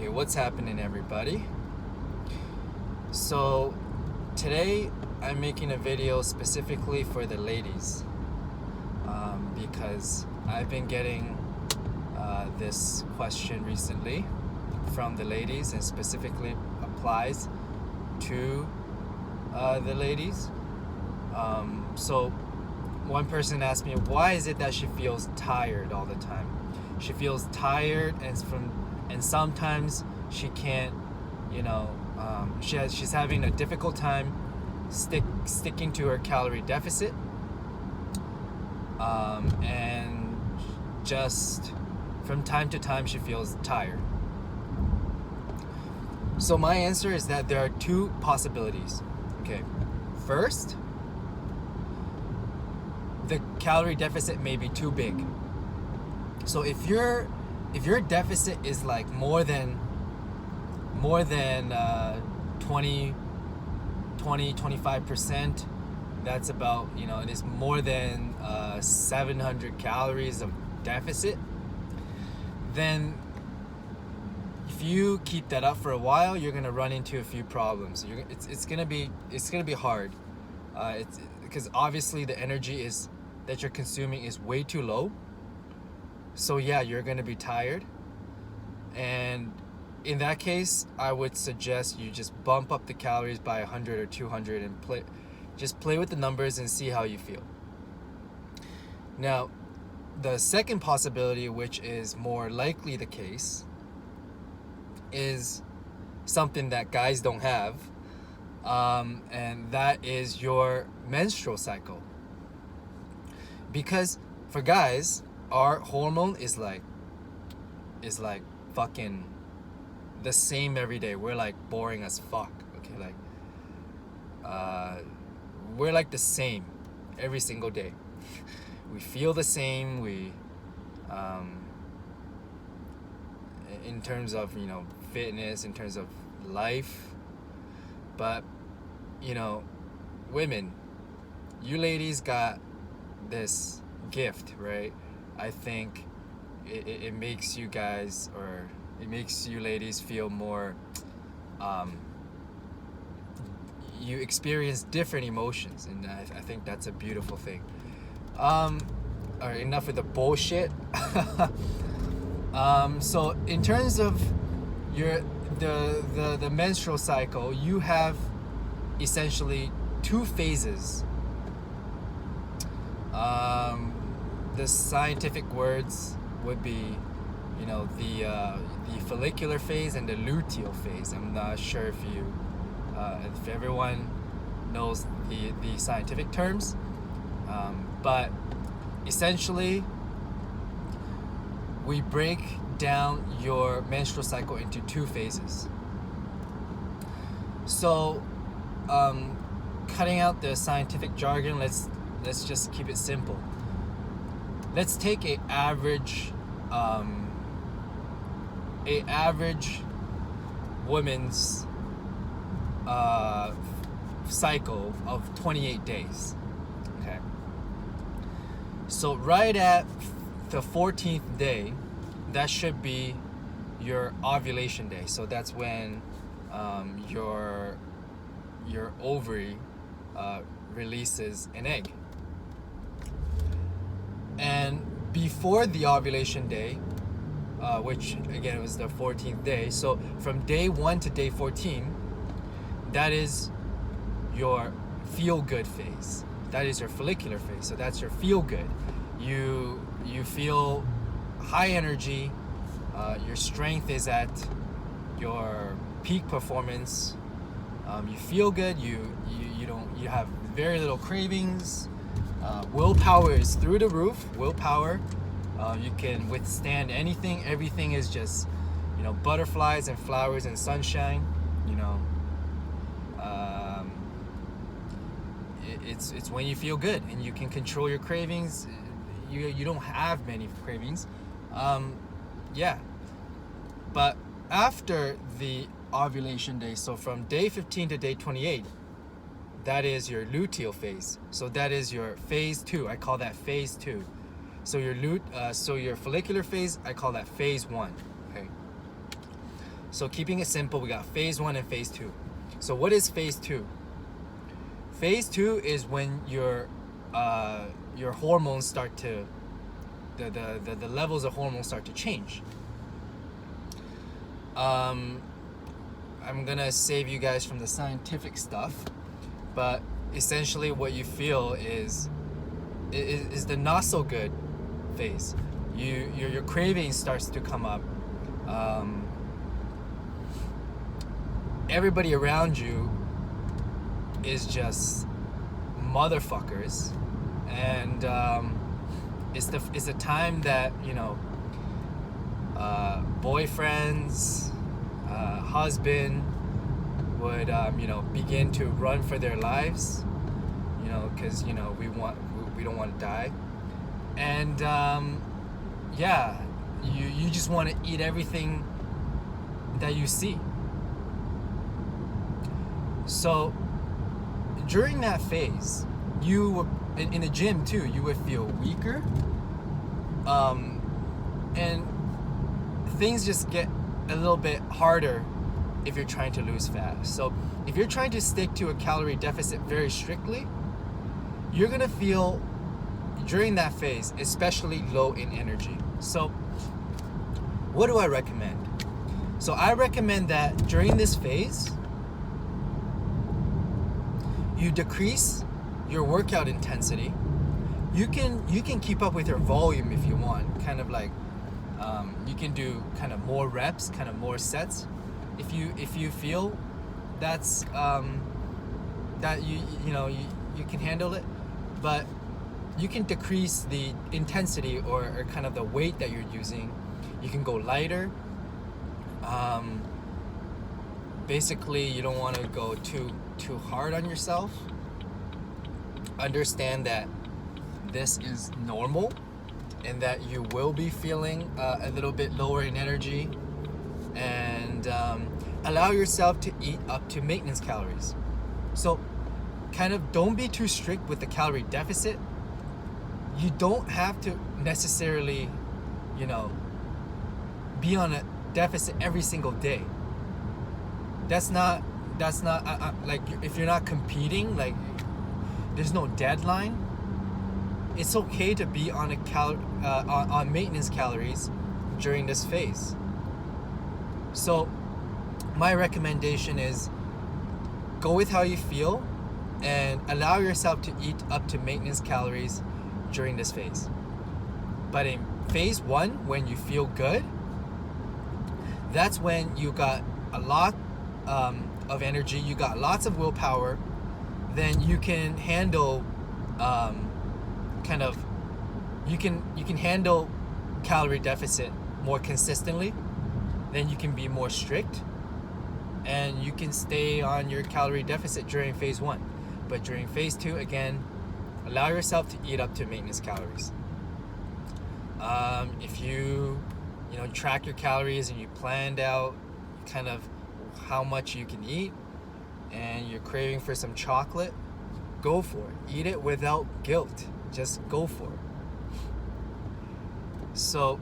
Hey, what's happening, everybody? So today I'm making a video specifically for the ladies because I've been getting this question recently from the ladies, and specifically applies to the ladies. So one person asked me, why is it that she feels tired all the time? She feels tired, and sometimes she can't, she's having a difficult time sticking to her calorie deficit, and just from time to time she feels tired. So my answer is that there are two possibilities. Okay, first, the calorie deficit may be too big. So if your deficit is like more than 25%, that's about, it is more than 700 calories of deficit, then if you keep that up for a while, you're gonna run into a few problems. It's gonna be hard. It's because obviously the energy that you're consuming is way too low. So yeah, you're gonna be tired, and in that case, I would suggest you just bump up the calories by 100 or 200 and play with the numbers and see how you feel. Now, the second possibility, which is more likely the case, is something that guys don't have, and that is your menstrual cycle. Because for guys, our hormone is like fucking the same every day. We're like boring as fuck. Okay, we're like the same every single day. We feel the same. We in terms of fitness, in terms of life. But women, you ladies got this gift, right? I think it makes you guys, or it makes you ladies feel more, you experience different emotions, and I think that's a beautiful thing. Alright, enough with the bullshit. So in terms of the menstrual cycle, you have essentially two phases. The scientific words would be, the follicular phase and the luteal phase. I'm not sure if everyone knows the scientific terms, but essentially we break down your menstrual cycle into two phases. So cutting out the scientific jargon, let's just keep it simple. Let's take a average woman's cycle of 28 days. Okay. So right at the 14th day, that should be your ovulation day. So that's when your ovary releases an egg. And before the ovulation day, which again was the 14th day, so from day 1 to day 14, that is your feel-good phase. That is your follicular phase. So that's your feel-good. You feel high energy. Your strength is at your peak performance. You feel good. You have very little cravings. Willpower is through the roof. Willpower. You can withstand anything. Everything is just, butterflies and flowers and sunshine. It's when you feel good and you can control your cravings. You don't have many cravings. Yeah. But after the ovulation day, so from day 15 to day 28, that is your luteal phase. So that is your phase 2. I call that phase 2. So your follicular phase, I call that phase 1. Okay. So keeping it simple, we got phase 1 and phase 2. So what is phase 2? Phase 2 is when your hormones start to, the levels of hormones start to change. I'm gonna save you guys from the scientific stuff, but essentially what you feel is the not so good phase. Your craving starts to come up. Everybody around you is just motherfuckers, and it's a time that, you know, boyfriends, husband would you know, begin to run for their lives, you know, because, you know, we don't want to die, and yeah, you just want to eat everything that you see. So during that phase, you would, in the gym too, you would feel weaker, and things just get a little bit harder if you're trying to lose fat. So if you're trying to stick to a calorie deficit very strictly, you're gonna feel during that phase especially low in energy. So what do I recommend? So I recommend that during this phase, you decrease your workout intensity. You can keep up with your volume if you want, kind of like you can do kind of more reps, kind of more sets, if you feel that's that you can handle it. But you can decrease the intensity or kind of the weight that you're using. You can go lighter. Basically, you don't want to go too hard on yourself. Understand that this is normal and that you will be feeling a little bit lower in energy, and allow yourself to eat up to maintenance calories. So kind of don't be too strict with the calorie deficit. You don't have to necessarily, you know, be on a deficit every single day. That's not like, if you're not competing, like there's no deadline. It's okay to be on on maintenance calories during this phase. So my recommendation is go with how you feel and allow yourself to eat up to maintenance calories during this phase. But in phase 1, when you feel good, that's when you got a lot of energy, you got lots of willpower, then you can handle you can handle calorie deficit more consistently. Then you can be more strict, and you can stay on your calorie deficit during phase 1. But during phase 2, again, allow yourself to eat up to maintenance calories. If you track your calories and you planned out kind of how much you can eat, and you're craving for some chocolate, go for it. Eat it without guilt. Just go for it. So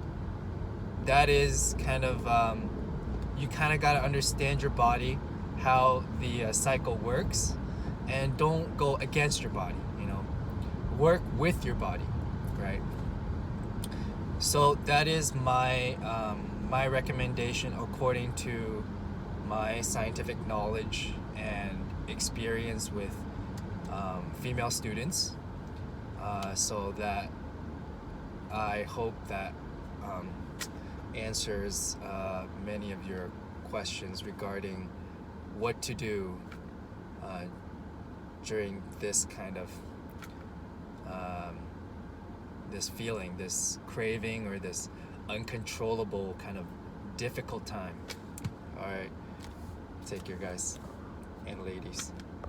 that is kind of, you kind of got to understand your body, how the cycle works, and don't go against your body, work with your body, right? So that is my my recommendation according to my scientific knowledge and experience with female students. So that I hope that answers many of your questions regarding what to do during this kind of this feeling, this craving, or this uncontrollable kind of difficult time. All right, take care, guys and ladies.